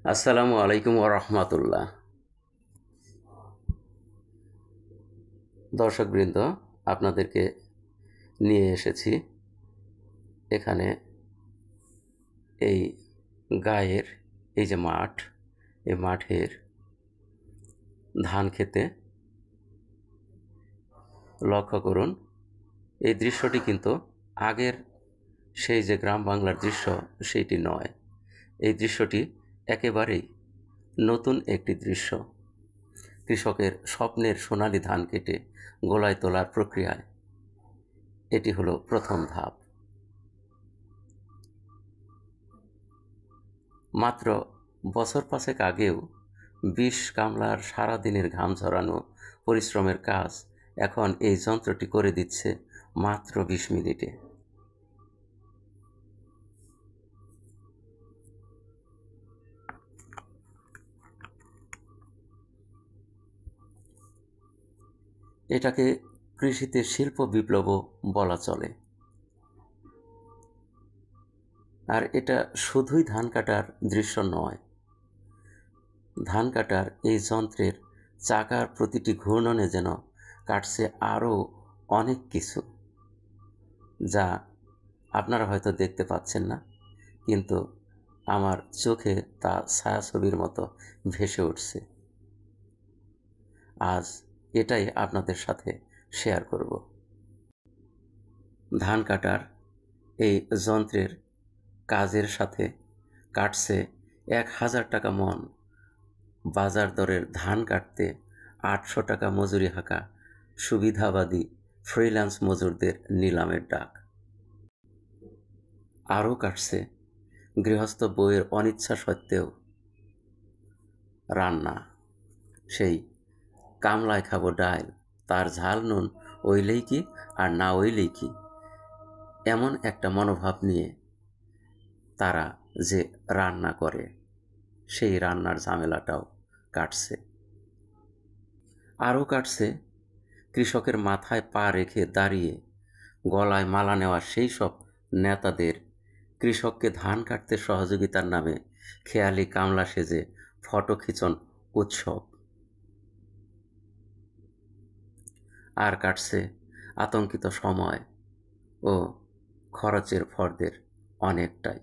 আসসালামু আলাইকুম ওয়া রাহমাতুল্লাহ। দর্শকবৃন্দ, আপনাদেরকে নিয়ে এসেছি এখানে এই গায়ের এই যে মাঠ, এই মাঠের ধান খেতে। লক্ষ্য করুন, এই দৃশ্যটি কিন্তু আগের সেই যে গ্রাম বাংলার দৃশ্য সেইটি নয়। এই দৃশ্যটি একেবারেই নতুন একটি দৃশ্য। কৃষকের স্বপ্নের সোনালি ধান কেটে গোলায় তোলার প্রক্রিয়ায় এটি হলো প্রথম ধাপ। মাত্র বছর পাঁচেক আগেও ২০ কামলার সারাদিনের ঘাম ঝরানো পরিশ্রমের কাজ এখন এই যন্ত্রটি করে দিচ্ছে মাত্র ২০ মিনিটে। এটাকে কৃষিতে শিল্প বিপ্লবও বলা চলে। আর এটা শুধুই ধান কাটার দৃশ্য নয়, ধান কাটার এই যন্ত্রের চাকার প্রতিটি ঘূর্ণনে যেন কাটছে আরও অনেক কিছু, যা আপনারা হয়তো দেখতে পাচ্ছেন না, কিন্তু আমার চোখে তা ছায়াছবির মতো ভেসে উঠছে। আজ এটাই আপনাদের সাথে শেয়ার করব। ধান কাটার এই যন্ত্রের কাজের সাথে কাটছে ১,০০০ টাকা মন বাজার দরের ধান কাটতে ৮০০ টাকা মজুরি হাঁকা সুবিধাবাদী ফ্রিল্যান্স মজুরদের নিলামের ডাক। আরও কাটছে গৃহস্থ বউয়ের অনিচ্ছা সত্ত্বেও রান্না, সেই কামলায় খাবো ডাল, তার ঝাল নুন ওইলেই কি আর না ওইলেই কি, এমন একটা মনোভাব নিয়ে তারা যে রান্না করে সেই রান্নার ঝামেলাটাও কাটছে। আরও কাটছে কৃষকের মাথায় পা রেখে দাঁড়িয়ে গলায় মালা নেওয়া সেই সব নেতাদের কৃষককে ধান কাটতে সহযোগিতার নামে খেয়ালি কামলা সেজে ফটো খিচন উৎসব। আর কাটছে আতঙ্কিত সময় ও খরচের ফর্দের অনেকটাই।